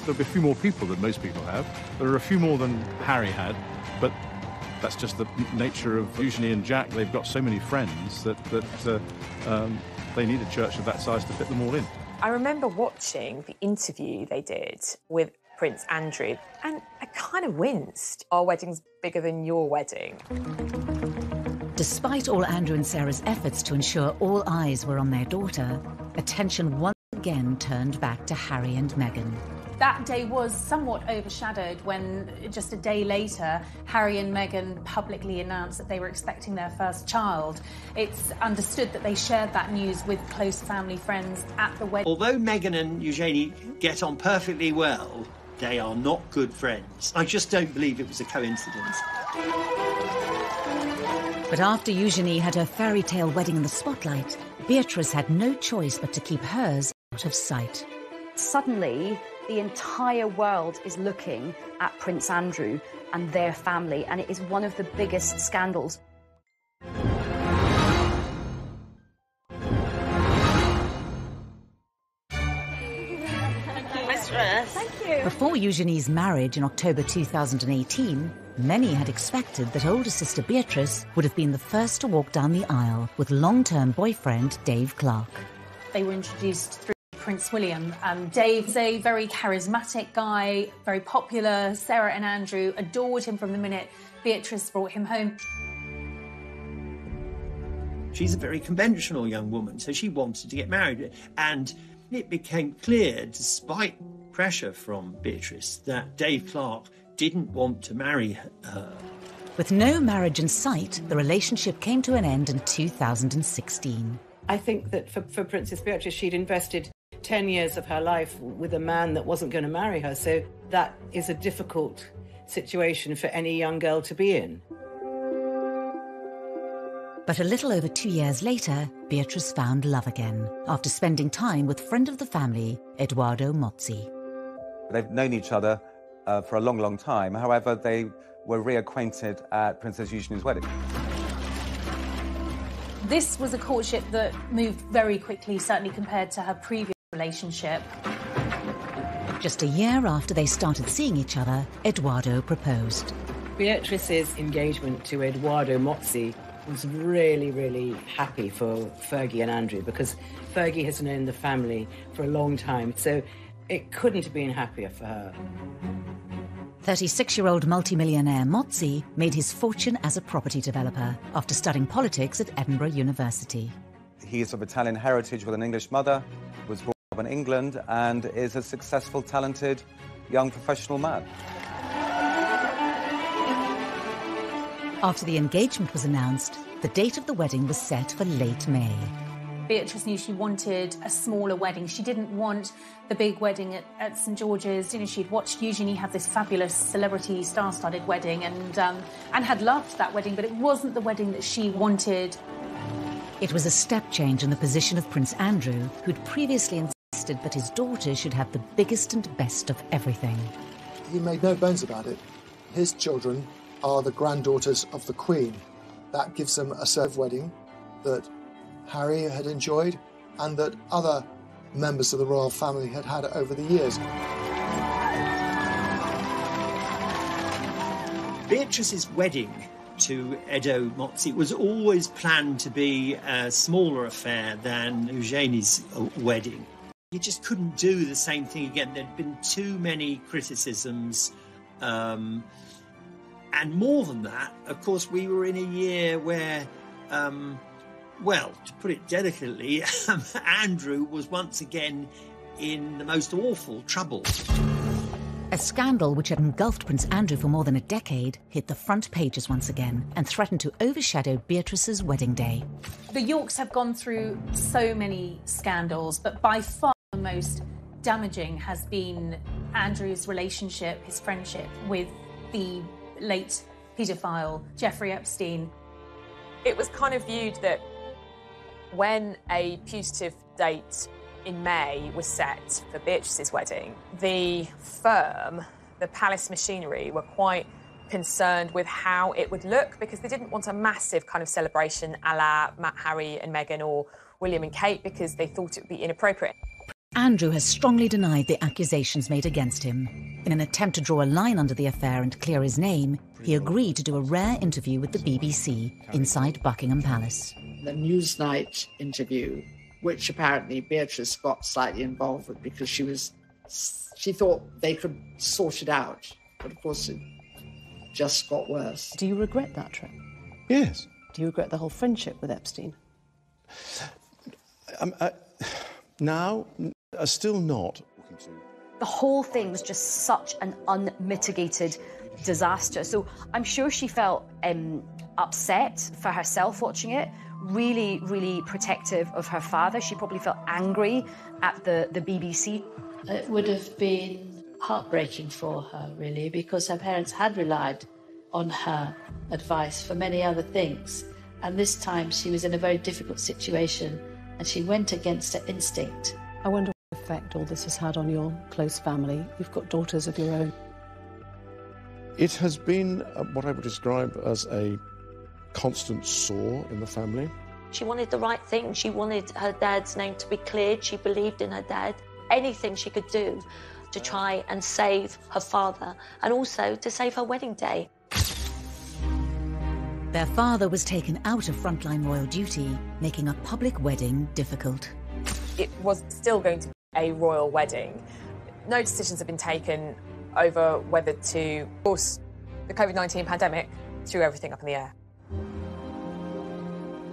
There'll be a few more people than most people have. There are a few more than Harry had, but that's just the nature of Eugenie and Jack. They've got so many friends that they need a church of that size to fit them all in. I remember watching the interview they did with Prince Andrew, and I kind of winced. Our wedding's bigger than your wedding. Despite all Andrew and Sarah's efforts to ensure all eyes were on their daughter, attention once again turned back to Harry and Meghan. That day was somewhat overshadowed when, just a day later, Harry and Meghan publicly announced that they were expecting their first child. It's understood that they shared that news with close family friends at the wedding. Although Meghan and Eugenie get on perfectly well, they are not good friends. I just don't believe it was a coincidence. But after Eugenie had her fairy tale wedding in the spotlight, Beatrice had no choice but to keep hers out of sight. Suddenly, the entire world is looking at Prince Andrew and their family, and it is one of the biggest scandals. Thank you. Before Eugenie's marriage in October 2018, many had expected that older sister Beatrice would have been the first to walk down the aisle with long-term boyfriend Dave Clark. They were introduced through Prince William. Dave's a very charismatic guy, very popular. Sarah and Andrew adored him from the minute Beatrice brought him home. She's a very conventional young woman, so she wanted to get married. And it became clear, despite pressure from Beatrice, that Dave Clark didn't want to marry her. With no marriage in sight, the relationship came to an end in 2016. I think that for Princess Beatrice, she'd invested 10 years of her life with a man that wasn't going to marry her, so that is a difficult situation for any young girl to be in. But a little over 2 years later, Beatrice found love again after spending time with friend of the family, Edoardo Mozzi. They've known each other for a long, long time. However, they were reacquainted at Princess Eugenie's wedding. This was a courtship that moved very quickly, certainly compared to her previous relationship. Just a year after they started seeing each other, Edoardo proposed. Beatrice's engagement to Edoardo Mozzi was really, really happy for Fergie and Andrew, because Fergie has known the family for a long time, so it couldn't have been happier for her. 36-year-old multimillionaire Mozzi made his fortune as a property developer after studying politics at Edinburgh University. He is of Italian heritage with an English mother, was brought up in England, and is a successful, talented, young professional man. After the engagement was announced, the date of the wedding was set for late May. Beatrice knew she wanted a smaller wedding. She didn't want the big wedding at St George's. You know, she'd watched Eugenie have this fabulous celebrity star-studded wedding and had loved that wedding, but it wasn't the wedding that she wanted. It was a step change in the position of Prince Andrew, who'd previously insisted that his daughters should have the biggest and best of everything. He made no bones about it. His children are the granddaughters of the Queen. That gives them a served wedding that Harry had enjoyed and that other members of the royal family had had over the years. Beatrice's wedding to Edo Mozzi was always planned to be a smaller affair than Eugenie's wedding. You just couldn't do the same thing again. There'd been too many criticisms. And more than that, of course, we were in a year where, well, to put it delicately, Andrew was once again in the most awful trouble. A scandal which had engulfed Prince Andrew for more than a decade hit the front pages once again and threatened to overshadow Beatrice's wedding day. The Yorks have gone through so many scandals, but by far the most damaging has been Andrew's relationship, his friendship with the late paedophile Jeffrey Epstein. It was kind of viewed that when a putative date in May was set for Beatrice's wedding, the firm, the palace machinery, were quite concerned with how it would look because they didn't want a massive kind of celebration a la Harry and Meghan or William and Kate because they thought it would be inappropriate. Andrew has strongly denied the accusations made against him. In an attempt to draw a line under the affair and clear his name, he agreed to do a rare interview with the BBC inside Buckingham Palace. The Newsnight interview, which apparently Beatrice got slightly involved with because she thought they could sort it out. But of course it just got worse. Do you regret that trip? Yes. Do you regret the whole friendship with Epstein? Now, still not. The whole thing was just such an unmitigated disaster. So I'm sure she felt upset for herself watching it, really, really protective of her father. She probably felt angry at the BBC. It would have been heartbreaking for her, really, because her parents had relied on her advice for many other things. And this time she was in a very difficult situation and she went against her instinct. I wonder what effect all this has had on your close family. You've got daughters of your own. It has been what I would describe as a constant sore in the family. She wanted the right thing. She wanted her dad's name to be cleared. She believed in her dad. Anything she could do to try and save her father and also to save her wedding day. Their father was taken out of frontline royal duty, making a public wedding difficult. It was still going to be a royal wedding. No decisions have been taken over whether to... Of course, the COVID-19 pandemic threw everything up in the air.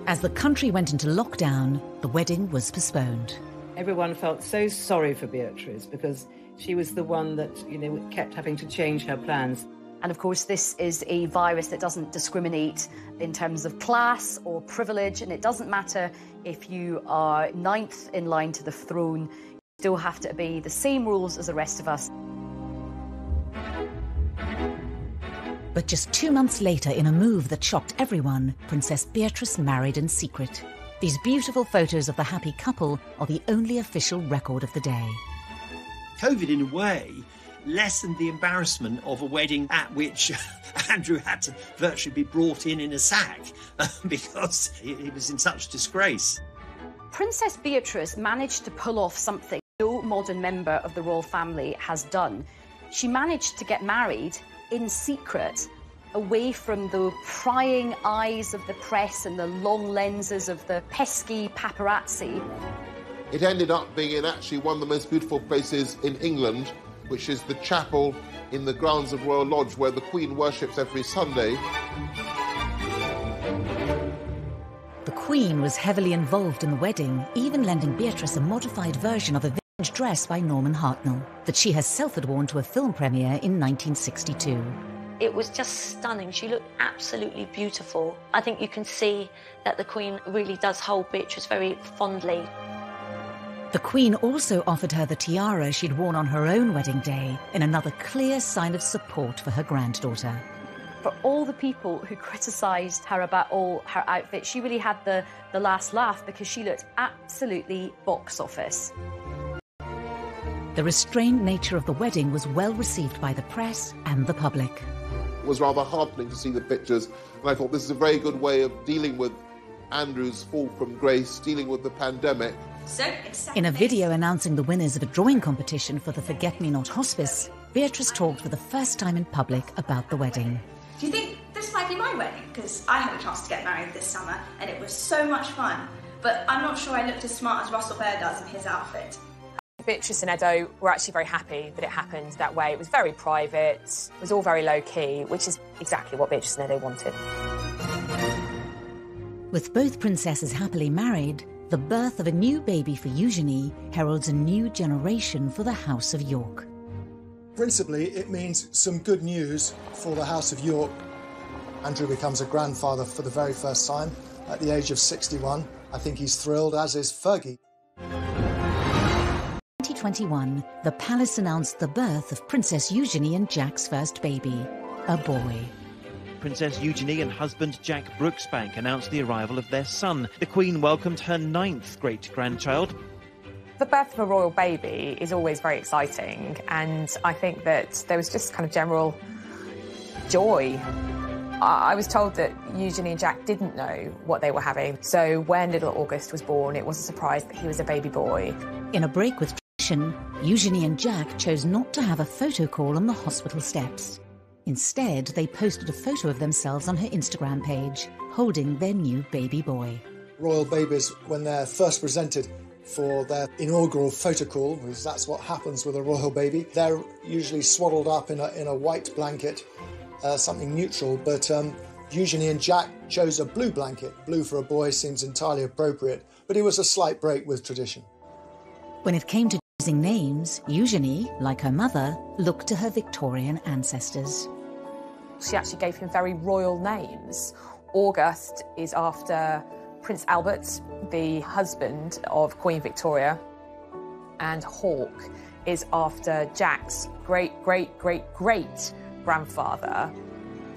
As the country went into lockdown, the wedding was postponed. Everyone felt so sorry for Beatrice because she was the one that, kept having to change her plans. And of course, this is a virus that doesn't discriminate in terms of class or privilege, and it doesn't matter if you are 9th in line to the throne, you still have to obey the same rules as the rest of us. But just 2 months later, in a move that shocked everyone, Princess Beatrice married in secret. These beautiful photos of the happy couple are the only official record of the day. COVID, in a way, lessened the embarrassment of a wedding at which Andrew had to virtually be brought in a sack because he was in such disgrace. Princess Beatrice managed to pull off something no modern member of the royal family has done. She managed to get married in secret, away from the prying eyes of the press and the long lenses of the pesky paparazzi. It ended up being in actually one of the most beautiful places in England, which is the chapel in the grounds of Royal Lodge, where the Queen worships every Sunday. The Queen was heavily involved in the wedding, even lending Beatrice a modified version of a vintage dress by Norman Hartnell that she herself had worn to a film premiere in 1962. It was just stunning. She looked absolutely beautiful. I think you can see that the Queen really does hold Beatrice very fondly. The Queen also offered her the tiara she'd worn on her own wedding day, in another clear sign of support for her granddaughter. For all the people who criticised her about all her outfits, she really had the last laugh because she looked absolutely box office. The restrained nature of the wedding was well received by the press and the public. It was rather heartening to see the pictures, and I thought this is a very good way of dealing with Andrew's fall from grace, dealing with the pandemic. In a video announcing the winners of a drawing competition for the Forget-Me-Not Hospice, Beatrice talked for the first time in public about the wedding. Do you think this might be my wedding? Because I had a chance to get married this summer and it was so much fun. But I'm not sure I looked as smart as Russell Bear does in his outfit. Beatrice and Edo were actually very happy that it happened that way. It was very private, it was all very low-key, which is exactly what Beatrice and Edo wanted. With both princesses happily married, the birth of a new baby for Eugenie heralds a new generation for the House of York. Principally, it means some good news for the House of York. Andrew becomes a grandfather for the very first time at the age of 61. I think he's thrilled, as is Fergie. 2021, the palace announced the birth of Princess Eugenie and Jack's first baby, a boy. Princess Eugenie and husband Jack Brooksbank announced the arrival of their son. The Queen welcomed her 9th great-grandchild. The birth of a royal baby is always very exciting, and I think that there was just kind of general joy. I was told that Eugenie and Jack didn't know what they were having, so when little August was born, it was a surprise that he was a baby boy. In a break with tradition, Eugenie and Jack chose not to have a photo call on the hospital steps. Instead, they posted a photo of themselves on her Instagram page, holding their new baby boy. Royal babies, when they're first presented for their inaugural photo call, because that's what happens with a royal baby, they're usually swaddled up in a white blanket, something neutral, but Eugenie and Jack chose a blue blanket. Blue for a boy seems entirely appropriate, but it was a slight break with tradition. When it came to choosing names, Eugenie, like her mother, looked to her Victorian ancestors. She actually gave him very royal names. August is after Prince Albert, the husband of Queen Victoria, and Hawke is after Jack's great-great-great-great-grandfather.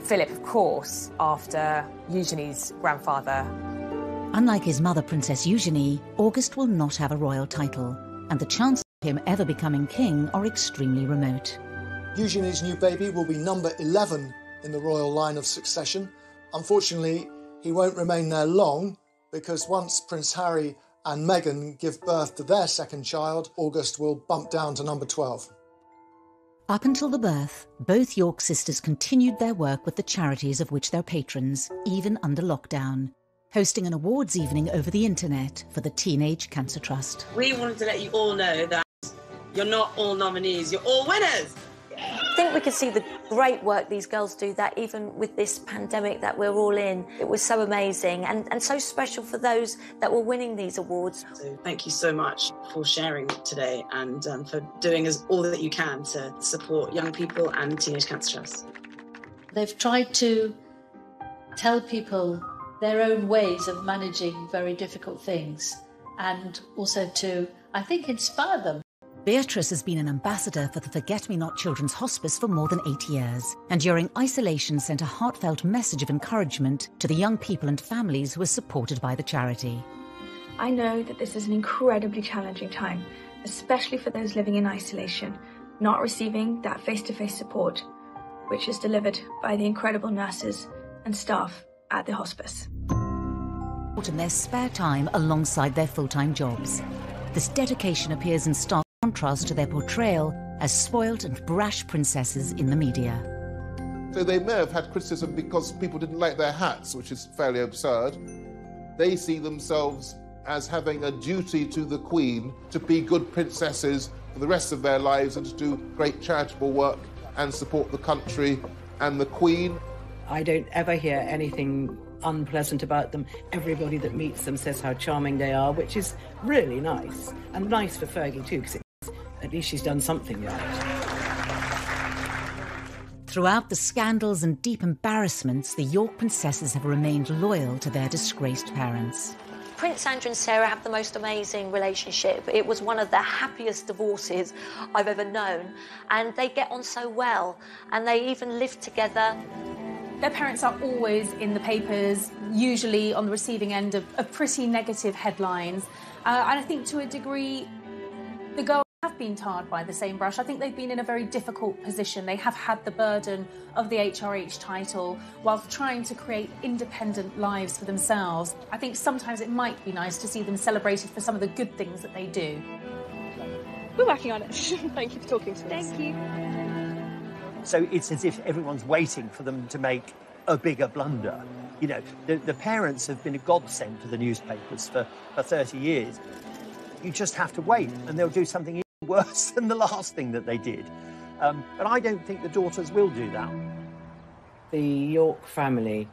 Philip, of course, after Eugenie's grandfather. Unlike his mother, Princess Eugenie, August will not have a royal title, and the chances of him ever becoming king are extremely remote. Eugenie's new baby will be number 11 in the royal line of succession. Unfortunately, he won't remain there long, because once Prince Harry and Meghan give birth to their second child, August will bump down to number 12. Up until the birth, both York sisters continued their work with the charities of which they're patrons, even under lockdown, hosting an awards evening over the internet for the Teenage Cancer Trust. We wanted to let you all know that you're not all nominees, you're all winners. I think we can see the great work these girls do, that even with this pandemic that we're all in, it was so amazing and so special for those that were winning these awards. So thank you so much for sharing today and for doing all that you can to support young people and Teenage Cancer Trust. They've tried to tell people their own ways of managing very difficult things and also to, I think, inspire them. Beatrice has been an ambassador for the Forget-Me-Not Children's Hospice for more than 8 years, and during isolation sent a heartfelt message of encouragement to the young people and families who are supported by the charity. I know that this is an incredibly challenging time, especially for those living in isolation, not receiving that face-to-face support, which is delivered by the incredible nurses and staff at the hospice. In their spare time alongside their full-time jobs. This dedication appears in stark contrast to their portrayal as spoilt and brash princesses in the media. So they may have had criticism because people didn't like their hats, which is fairly absurd. They see themselves as having a duty to the Queen to be good princesses for the rest of their lives and to do great charitable work and support the country and the Queen. I don't ever hear anything unpleasant about them. Everybody that meets them says how charming they are, which is really nice. And nice for Fergie too, because at least she's done something right. Throughout the scandals and deep embarrassments, the York princesses have remained loyal to their disgraced parents. Prince Andrew and Sarah have the most amazing relationship. It was one of the happiest divorces I've ever known. And they get on so well. And they even live together. Their parents are always in the papers, usually on the receiving end of pretty negative headlines. And I think to a degree, the girls have been tarred by the same brush. I think they've been in a very difficult position. They have had the burden of the HRH title whilst trying to create independent lives for themselves. I think sometimes it might be nice to see them celebrated for some of the good things that they do. We're working on it. Thank you for talking to us. Thank you. So it's as if everyone's waiting for them to make a bigger blunder. You know, the parents have been a godsend to the newspapers for 30 years. You just have to wait, and they'll do something even worse than the last thing that they did. But I don't think the daughters will do that. The York family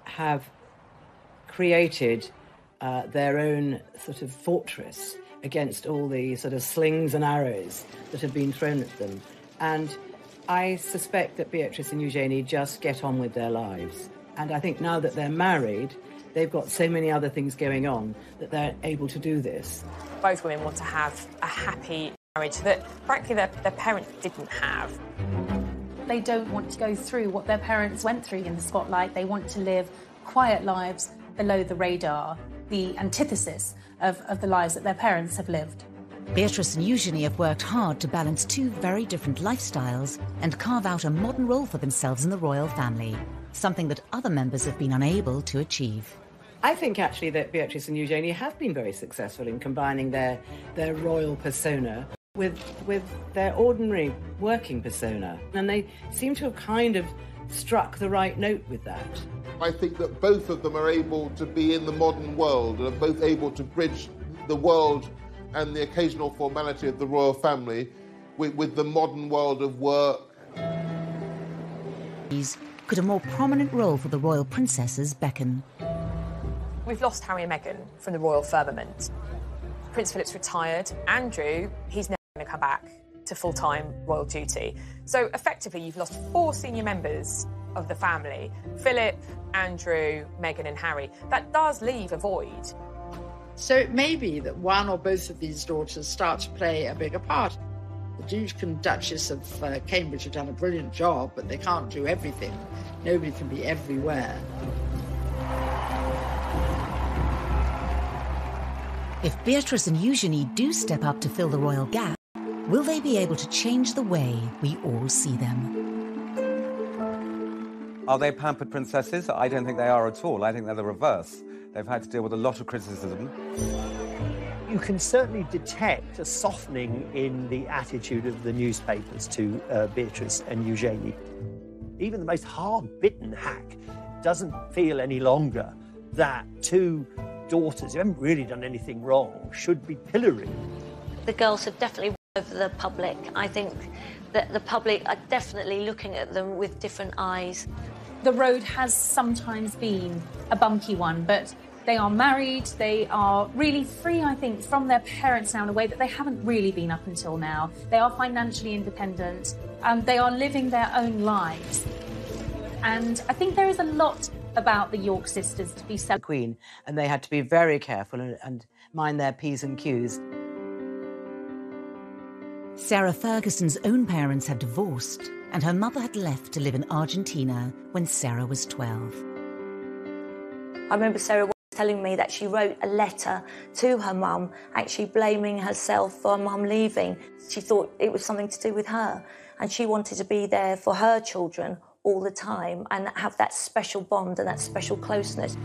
have created their own sort of fortress against all the sort of slings and arrows that have been thrown at them. And I suspect that Beatrice and Eugenie just get on with their lives. And I think now that they're married, they've got so many other things going on that they're able to do this. Both women want to have a happy marriage that, frankly, their parents didn't have. They don't want to go through what their parents went through in the spotlight. They want to live quiet lives below the radar, the antithesis of the lives that their parents have lived. Beatrice and Eugenie have worked hard to balance two very different lifestyles and carve out a modern role for themselves in the royal family, something that other members have been unable to achieve. I think actually that Beatrice and Eugenie have been very successful in combining their royal persona with their ordinary working persona. And they seem to have kind of struck the right note with that. I think that both of them are able to be in the modern world and are both able to bridge the world and the occasional formality of the royal family with the modern world of work. Could a more prominent role for the royal princesses beckon? We've lost Harry and Meghan from the royal firmament. Prince Philip's retired. Andrew, he's never going to come back to full-time royal duty. So effectively, you've lost 4 senior members of the family: Philip, Andrew, Meghan and Harry. That does leave a void. So it may be that one or both of these daughters start to play a bigger part. The Duke and Duchess of Cambridge have done a brilliant job, but they can't do everything. Nobody can be everywhere. If Beatrice and Eugenie do step up to fill the royal gap, will they be able to change the way we all see them? Are they pampered princesses? I don't think they are at all. I think they're the reverse. They've had to deal with a lot of criticism. You can certainly detect a softening in the attitude of the newspapers to Beatrice and Eugenie. Even the most hard-bitten hack doesn't feel any longer that 2 daughters who haven't really done anything wrong should be pilloried. The girls have definitely won over the public. I think that the public are definitely looking at them with different eyes. The road has sometimes been a bumpy one, but they are married, they are really free, I think, from their parents now in a way that they haven't really been up until now. They are financially independent, they are living their own lives. And I think there is a lot about the York sisters to be said. The Queen, and they had to be very careful and mind their P's and Q's. Sarah Ferguson's own parents had divorced, and her mother had left to live in Argentina when Sarah was 12. I remember Sarah telling me that she wrote a letter to her mum, actually blaming herself for her mum leaving. She thought it was something to do with her, and she wanted to be there for her children all the time and have that special bond and that special closeness.